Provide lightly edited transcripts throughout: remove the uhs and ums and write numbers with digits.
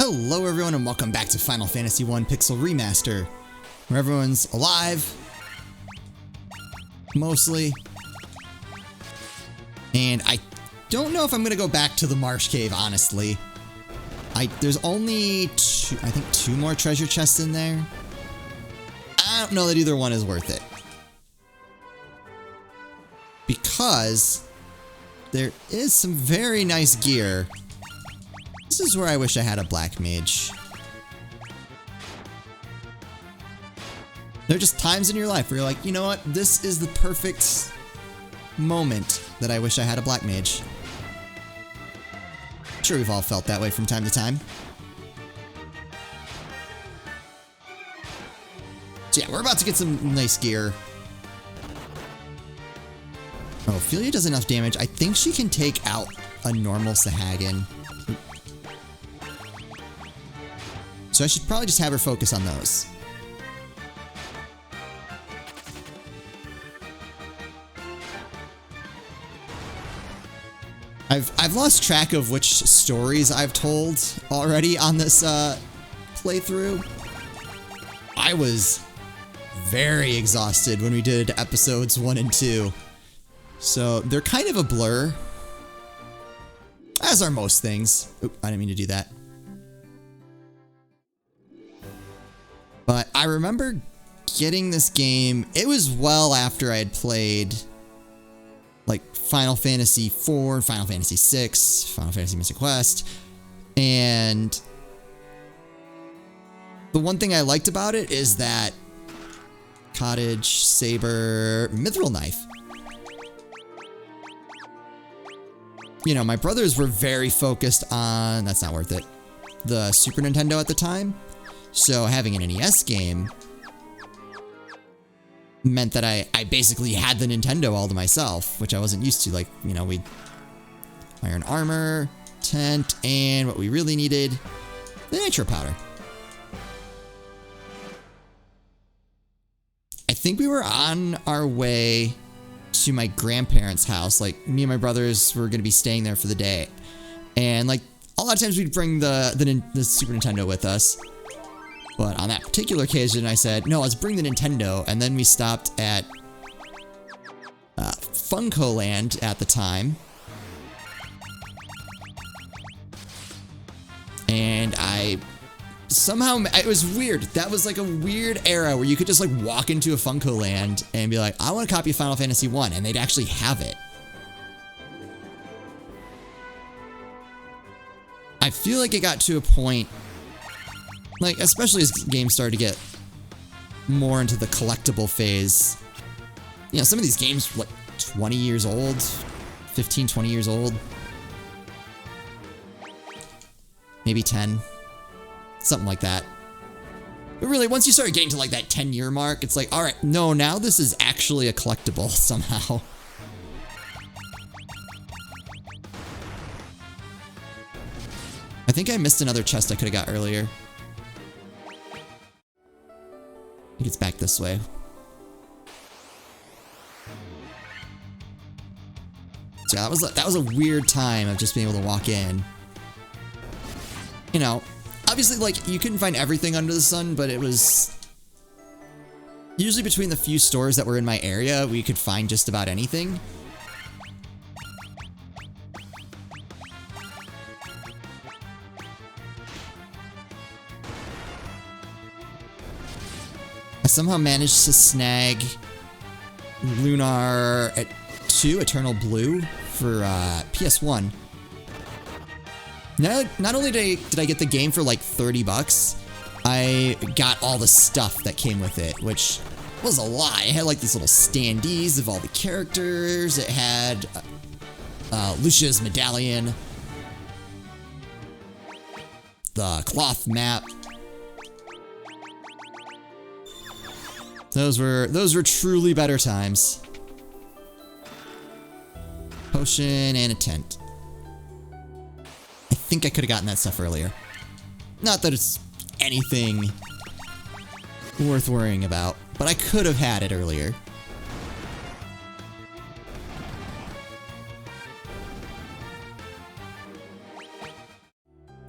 Hello everyone and welcome back to Final Fantasy 1 Pixel Remaster, where everyone's alive, mostly, and I don't know if I'm going to go back to the Marsh Cave, honestly. There's only two more treasure chests in there. I don't know that either one is worth it. Because there is some very nice gear. This is where I wish I had a black mage. There are just times in your life where you're like, you know what? This is the perfect moment that I wish I had a black mage. I'm sure we've all felt that way from time to time. So yeah, we're about to get some nice gear. Oh, Ophelia does enough damage. I think she can take out a normal Sahagin. So I should probably just have her focus on those. I've lost track of which stories I've told already on this playthrough. I was very exhausted when we did episodes 1 and 2. So they're kind of a blur. As are most things. Oop, I didn't mean to do that. But I remember getting this game, it was well after I had played like Final Fantasy 4, Final Fantasy 6, Final Fantasy Mystic Quest, and the one thing I liked about it is that cottage, saber, mithril knife. You know, my brothers were very focused on, that's not worth it, the Super Nintendo at the time. So having an NES game meant that I basically had the Nintendo all to myself, which I wasn't used to. Like, you know, iron armor, tent, and what we really needed, the nitro powder. I think we were on our way to my grandparents' house. Like, me and my brothers were going to be staying there for the day. And like, a lot of times we'd bring the Super Nintendo with us. But on that particular occasion, I said, no, let's bring the Nintendo. And then we stopped at Funko Land at the time. And somehow, it was weird. That was like a weird era where you could just like walk into a Funko Land and be like, I want a copy of Final Fantasy 1. And they'd actually have it. I feel like it got to a point, like, especially as games started to get more into the collectible phase. You know, some of these games were like 20 years old, 15, 20 years old. Maybe 10. Something like that. But really, once you start getting to like that 10-year mark, it's like, all right, no, now this is actually a collectible somehow. I think I missed another chest I could have got earlier. I think it's back this way. So yeah, that was a weird time of just being able to walk in. You know, obviously, like, you couldn't find everything under the sun, but it was usually between the few stores that were in my area, we could find just about anything. I somehow managed to snag Lunar at 2 Eternal Blue for PS1. Not only did I get the game for like 30 bucks, I got all the stuff that came with it, which was a lot. It had like these little standees of all the characters. It had Lucia's medallion, the cloth map. Those were truly better times. Potion and a tent. I think I could have gotten that stuff earlier. Not that it's anything worth worrying about, but I could have had it earlier.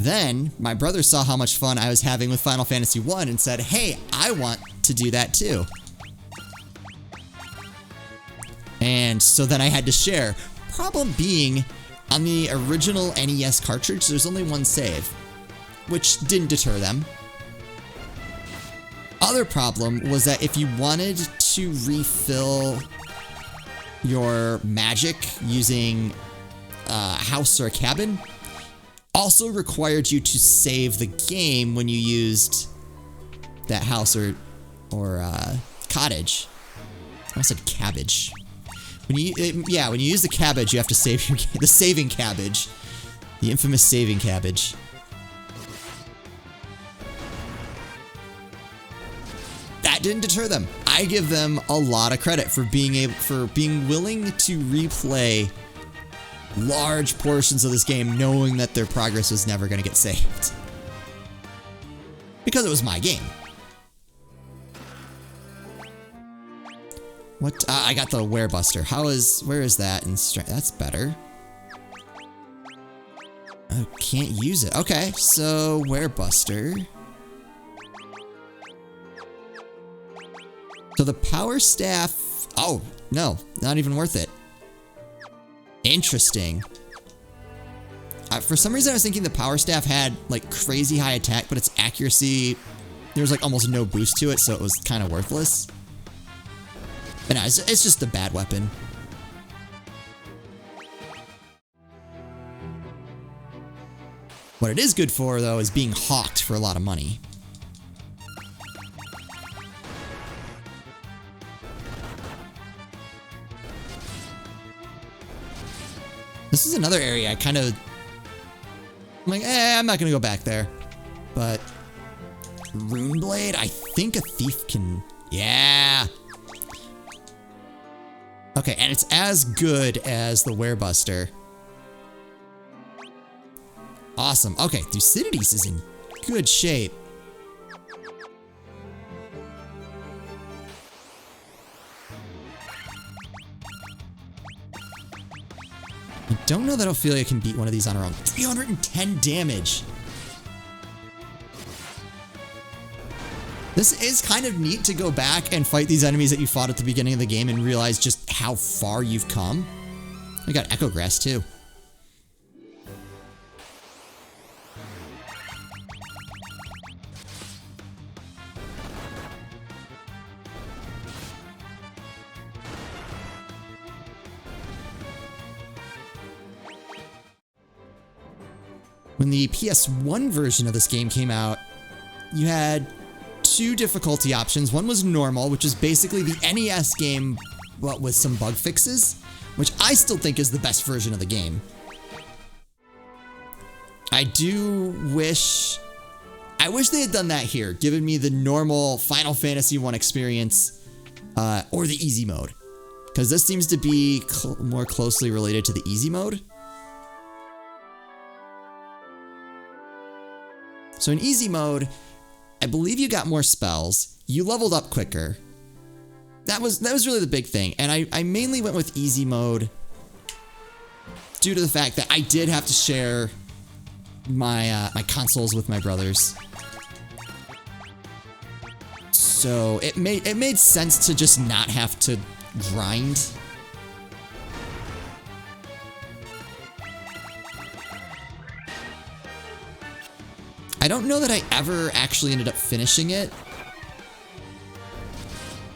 Then my brother saw how much fun I was having with Final Fantasy 1 and said, hey, I want to do that too. And so then I had to share. Problem being, on the original NES cartridge, there's only one save, which didn't deter them. Other problem was that if you wanted to refill your magic using a house or a cabin, also required you to save the game when you used that house or cottage. I almost said cabbage. When you use the cabbage, you have to save the saving cabbage, the infamous saving cabbage. That didn't deter them. I give them a lot of credit for being willing to replay large portions of this game knowing that their progress was never going to get saved. Because it was my game. What? I got the Werebuster. Where is that in strength? That's better. I can't use it. Okay, so Werebuster. So the power staff, oh, no, not even worth it. Interesting. For some reason, I was thinking the power staff had like crazy high attack, but its accuracy, there was like almost no boost to it, so it was kind of worthless. But no, it's just a bad weapon. What it is good for, though, is being hawked for a lot of money. This is another area I kind of... I'm like, I'm not going to go back there. But... Runeblade? I think a thief can... Yeah! Okay, and it's as good as the Werebuster. Awesome. Okay, Thucydides is in good shape. I don't know that Ophelia can beat one of these on her own. 310 damage. This is kind of neat to go back and fight these enemies that you fought at the beginning of the game and realize just how far you've come. We got Echo Grass too. When the PS1 version of this game came out, you had two difficulty options. One was normal, which is basically the NES game, but with some bug fixes, which I still think is the best version of the game. I wish they had done that here, given me the normal Final Fantasy 1 experience, or the easy mode. Because this seems to be more closely related to the easy mode. So in easy mode, I believe you got more spells, you leveled up quicker. That was really the big thing, and I mainly went with easy mode due to the fact that I did have to share my my consoles with my brothers. So it made sense to just not have to grind. I don't know that I ever actually ended up finishing it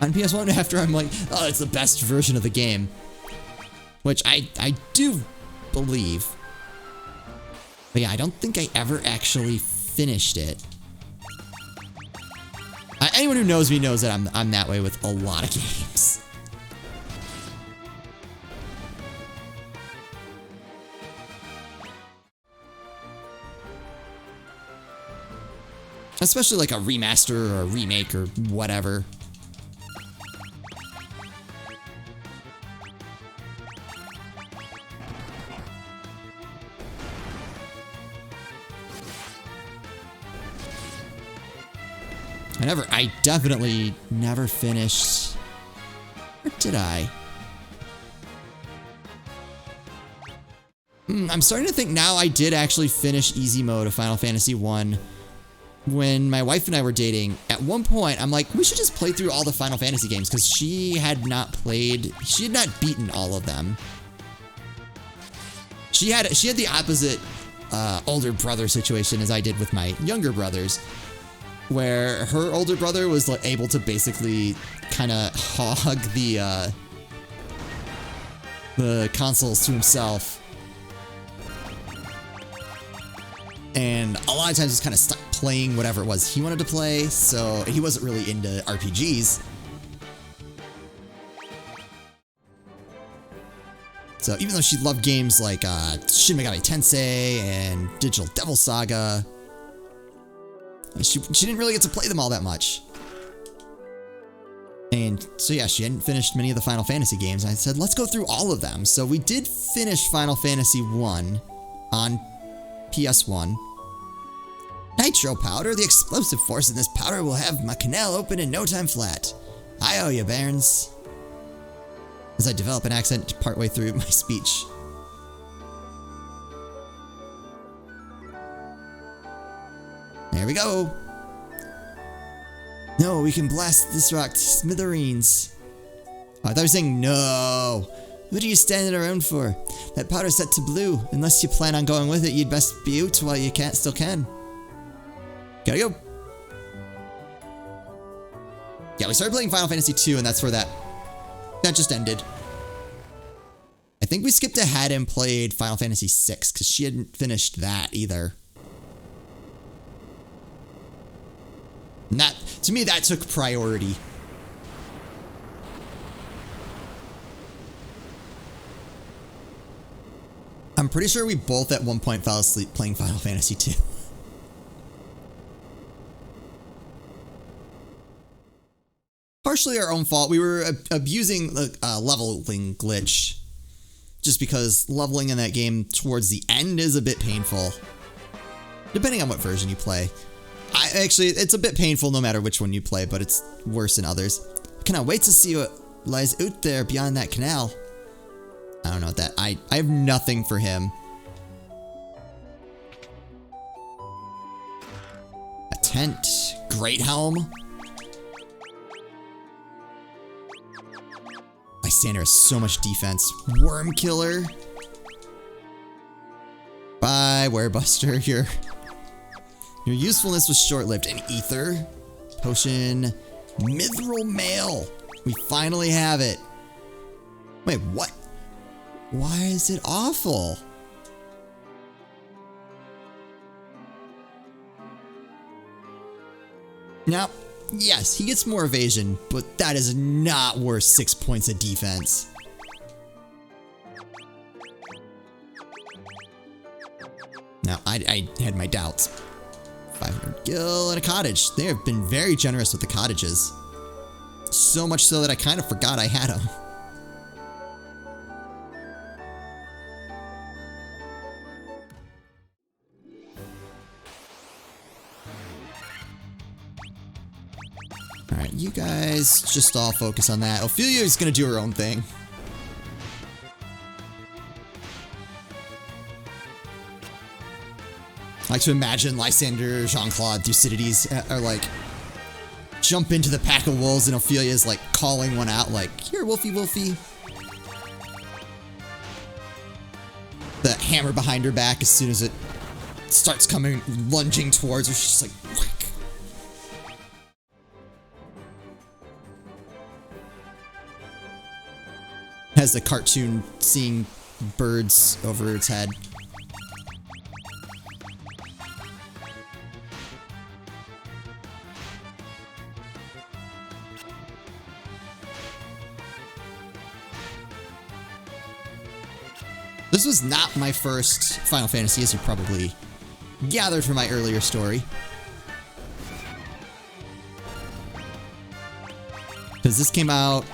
on PS1 after I'm like, oh, it's the best version of the game. Which I do believe. But yeah, I don't think I ever actually finished it. Anyone who knows me knows that I'm that way with a lot of games. Especially like a remaster or a remake or whatever. I definitely never finished. Or did I? I'm starting to think now I did actually finish easy mode of Final Fantasy 1 when my wife and I were dating. At one point, I'm like, we should just play through all the Final Fantasy games because she had not beaten all of them. She had the opposite older brother situation as I did with my younger brothers, where her older brother was like able to basically kind of hog the consoles to himself. And a lot of times just kind of stuck playing whatever it was he wanted to play, so he wasn't really into RPGs. So even though she loved games like Shin Megami Tensei and Digital Devil Saga, she didn't really get to play them all that much. And so yeah, she hadn't finished many of the Final Fantasy games. I said, let's go through all of them. So we did finish Final Fantasy 1 on PS1. Nitro powder, the explosive force in this powder will have my canal open in no time flat. I owe you, Bairns. As I develop an accent partway through my speech. There we go. No, we can blast this rock to smithereens. Oh, I thought you were saying no. What are you standing around for? That powder's set to blue. Unless you plan on going with it, you'd best be out while you still can. Gotta go. Yeah, we started playing Final Fantasy 2, and that's where that just ended. I think we skipped ahead and played Final Fantasy 6 because she hadn't finished that either. And that, to me, that took priority. I'm pretty sure we both at one point fell asleep playing Final Fantasy 2. Partially our own fault. We were abusing the leveling glitch just because leveling in that game towards the end is a bit painful. Depending on what version you play. Actually, it's a bit painful no matter which one you play, but it's worse in others. Cannot wait to see what lies out there beyond that canal. I don't know what that... I have nothing for him. A tent. Great helm. Lysander has so much defense. Worm killer. Bye, Werebuster. Your usefulness was short-lived. An ether. Potion. Mithril mail. We finally have it. Wait, what? Why is it awful? Now, yes, he gets more evasion, but that is not worth 6 points of defense. Now, I had my doubts. 500 gil and a cottage. They have been very generous with the cottages. So much so that I kind of forgot I had them. Alright, you guys just all focus on that. Ophelia is going to do her own thing. I like to imagine Lysander, Jean-Claude, Thucydides are like, jump into the pack of wolves and Ophelia is like calling one out like, here, Wolfie, Wolfie. The hammer behind her back as soon as it starts coming, lunging towards her, she's just like, whack. Has the cartoon seeing birds over its head. This was not my first Final Fantasy, as you probably gathered from my earlier story. Because this came out...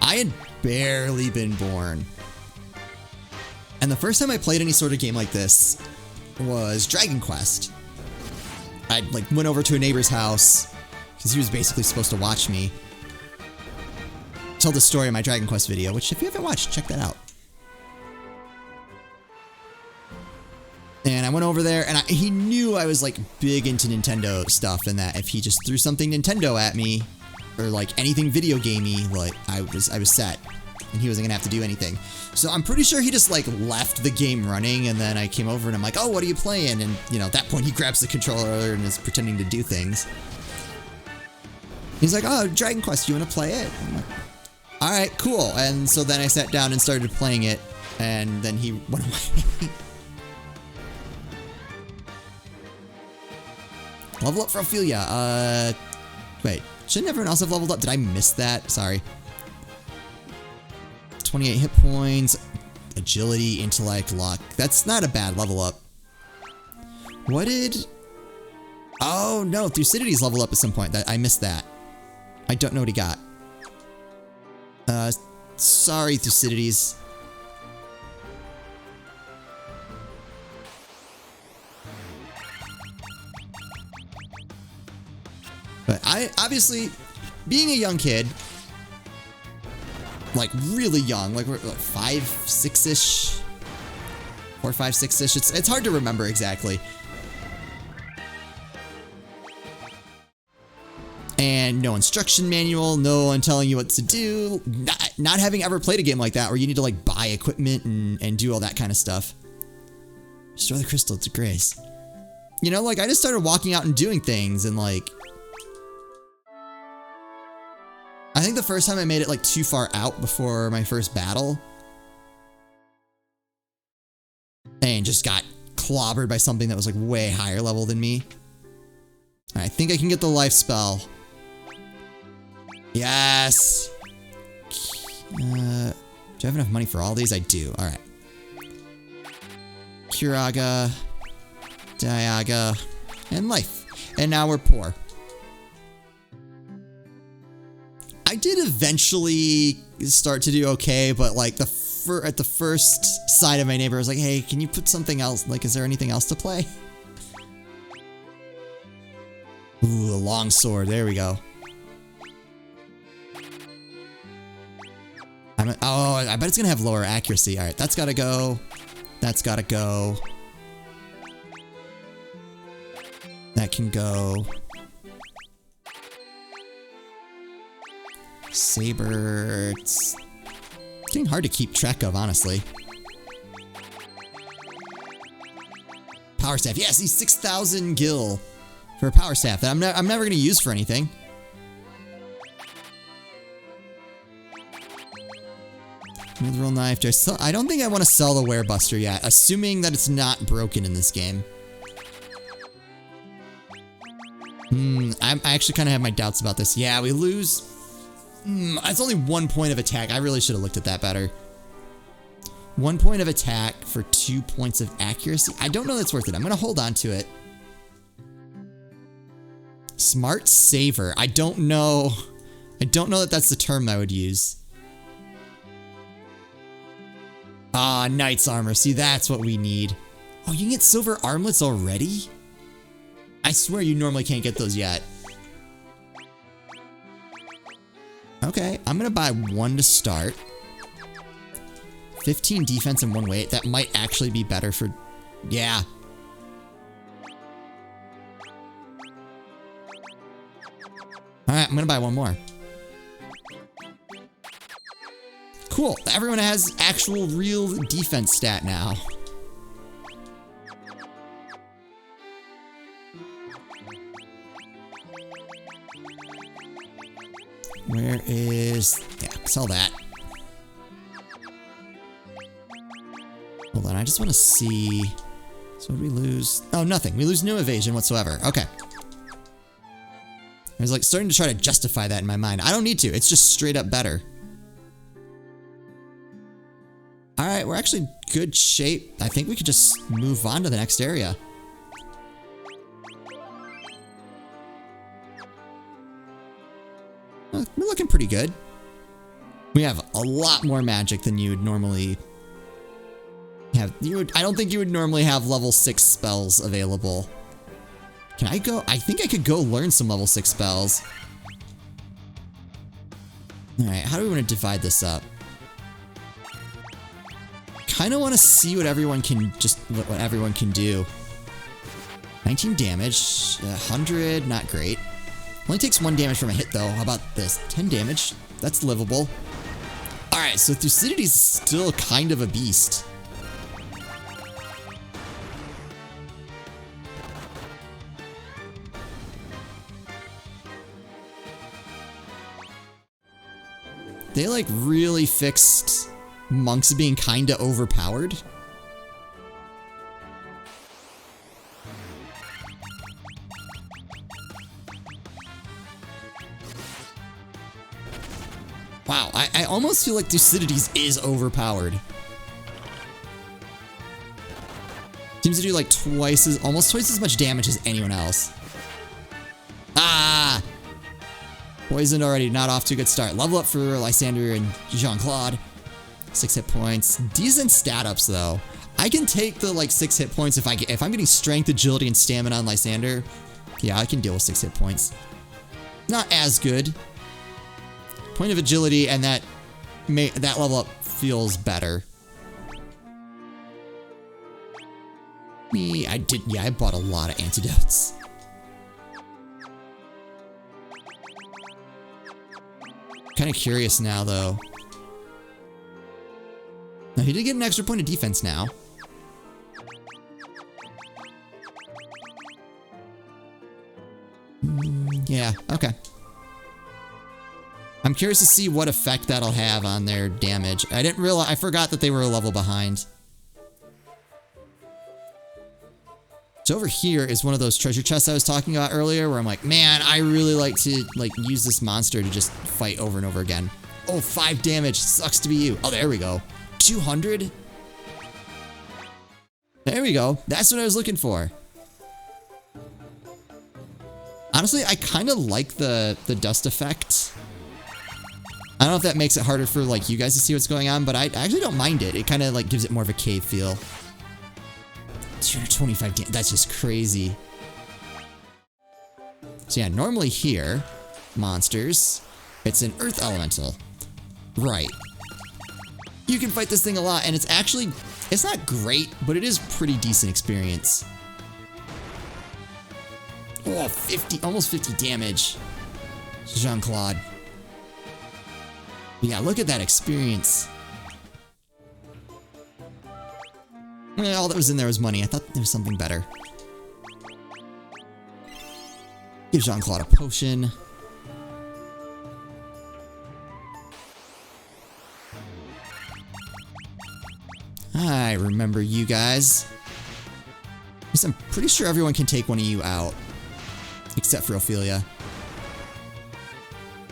I had barely been born. And the first time I played any sort of game like this was Dragon Quest. I like went over to a neighbor's house because he was basically supposed to watch me tell the story in my Dragon Quest video, which if you haven't watched, check that out. went over there, and he knew I was like big into Nintendo stuff, and that if he just threw something Nintendo at me, or like anything video gamey, like I was set, and he wasn't gonna have to do anything. So I'm pretty sure he just like left the game running, and then I came over and I'm like, oh, what are you playing? And you know, at that point he grabs the controller and is pretending to do things. He's like, oh, Dragon Quest, you wanna play it? I'm like, all right, cool. And so then I sat down and started playing it, and then he went away. Level up for Ophelia. Wait, shouldn't everyone else have leveled up? Did I miss that? Sorry. 28 hit points, agility, intellect, luck. That's not a bad level up. What did... Oh, no, Thucydides leveled up at some point. I missed that. I don't know what he got. Sorry, Thucydides. But I, obviously, being a young kid, like really young, like we're like 5, 6-ish, 4, 5, 6-ish. It's hard to remember exactly. And no instruction manual, no one telling you what to do. Not having ever played a game like that where you need to like buy equipment and do all that kind of stuff. Destroy the crystal to grace. You know, like I just started walking out and doing things, and like I think the first time I made it like too far out before my first battle and just got clobbered by something that was like way higher level than me. I think I can get the life spell. Yes. Do I have enough money for all these? I do. All right. Curaga, Diaga, and life. And now we're poor. I did eventually start to do okay, but like at the first sight of my neighbor, I was like, hey, can you put something else? Like, is there anything else to play? Ooh, a long sword. There we go. Oh, I bet it's gonna have lower accuracy. All right, that's gotta go. That's gotta go. That can go. Saber. It's getting hard to keep track of, honestly. Power staff. Yeah, see, 6,000 gil for a power staff that I'm never gonna use for anything. Mithril knife. I don't think I want to sell the Werebuster yet, assuming that it's not broken in this game. I actually kind of have my doubts about this. Yeah, we lose. It's only 1 point of attack. I really should have looked at that better. 1 point of attack for 2 points of accuracy. I don't know that's worth it. I'm going to hold on to it. Smart saver. I don't know that that's the term I would use. Ah, knight's armor. See, that's what we need. Oh, you can get silver armlets already? I swear you normally can't get those yet. Okay, I'm gonna buy 1 to start. 15 defense and 1 weight. That might actually be better for... Yeah. Alright, I'm gonna buy 1 more. Cool. Everyone has actual real defense stat now. Where is... Yeah, sell that. Hold on, I just want to see... So what did we lose? Oh, nothing. We lose no evasion whatsoever. Okay. I was like starting to try to justify that in my mind. I don't need to. It's just straight up better. Alright, we're actually in good shape. I think we could just move on to the next area. We're looking pretty good. We have a lot more magic than you would normally have. I don't think you would normally have level 6 spells available. Can I go? I think I could go learn some level 6 spells. Alright, how do we want to divide this up? Kind of want to see what everyone can what everyone can do. 19 damage, 100, not great. Only takes 1 damage from a hit though. How about this? 10 damage, that's livable. Alright, so Thucydides is still kind of a beast. They like really fixed monks being kinda overpowered. Wow, I almost feel like Thucydides is overpowered. Seems to do like almost twice as much damage as anyone else. Ah! Poisoned already, not off to a good start. Level up for Lysander and Jean-Claude. 6 hit points. Decent stat ups though. I can take the like 6 hit points if I'm getting strength, agility, and stamina on Lysander. Yeah, I can deal with 6 hit points. Not as good. Point of agility and that level up feels better. I bought a lot of antidotes. Kind of curious now though. Now he did get an extra point of defense now. Yeah, okay. I'm curious to see what effect that'll have on their damage. I forgot that they were a level behind. So over here is one of those treasure chests I was talking about earlier where I'm like, man, I really like to use this monster to just fight over and over again. Oh, 5 damage. Sucks to be you. Oh, there we go. 200? There we go. That's what I was looking for. Honestly, I kind of like the dust effect. I don't know if that makes it harder for like you guys to see what's going on, but I actually don't mind it. It kind of like gives it more of a cave feel. 225 damage. That's just crazy. So yeah, normally here, monsters, it's an earth elemental. Right. You can fight this thing a lot, and it's not great, but it is pretty decent experience. Oh, almost 50 damage. Jean-Claude. Yeah, look at that experience. All that was in there was money. I thought there was something better. Give Jean-Claude a potion. I remember you guys. I'm pretty sure everyone can take one of you out. Except for Ophelia.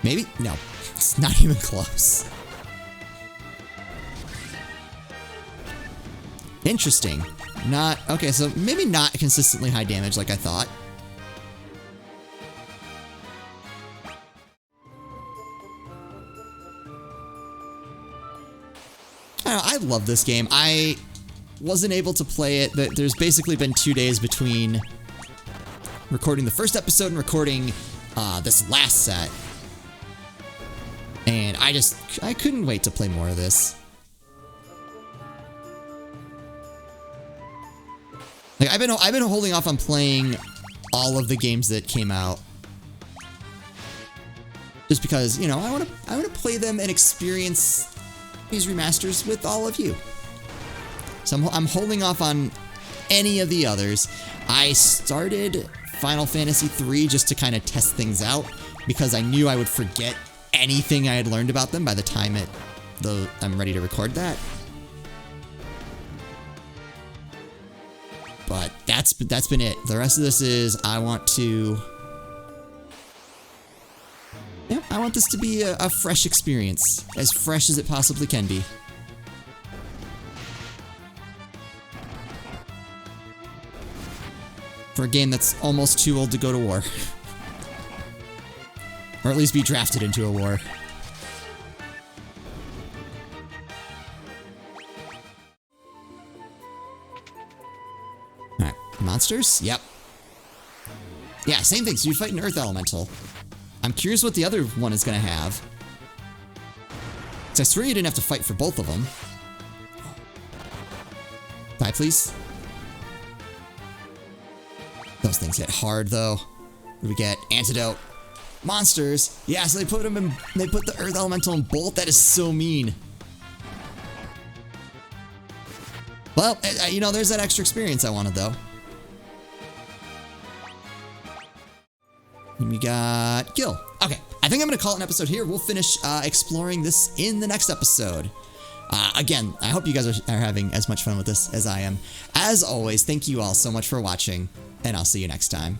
Maybe? No. It's not even close. Interesting. Okay, so maybe not consistently high damage like I thought. I love this game. I wasn't able to play it. There's basically been 2 days between recording the first episode and recording this last set. And I couldn't wait to play more of this. Like I've been holding off on playing all of the games that came out. Just because, you know, I want to play them and experience these remasters with all of you. So I'm holding off on any of the others. I started Final Fantasy III just to kind of test things out because I knew I would forget anything I had learned about them by the time I'm ready to record that. But that's been it. The rest of this is I want this to be a fresh experience, as fresh as it possibly can be. For a game that's almost too old to go to war. Or at least be drafted into a war. Alright, monsters? Yep. Yeah, same thing, so you fight an earth elemental. I'm curious what the other one is going to have. Because I swear you didn't have to fight for both of them. Die, please. Those things hit hard, though. What do we get? Antidote. Monsters. Yeah, so they put the Earth Elemental in Bolt. That is so mean. Well, you know, there's that extra experience I wanted, though. And we got Gil. Okay, I think I'm going to call it an episode here. We'll finish exploring this in the next episode. Again, I hope you guys are having as much fun with this as I am. As always, thank you all so much for watching, and I'll see you next time.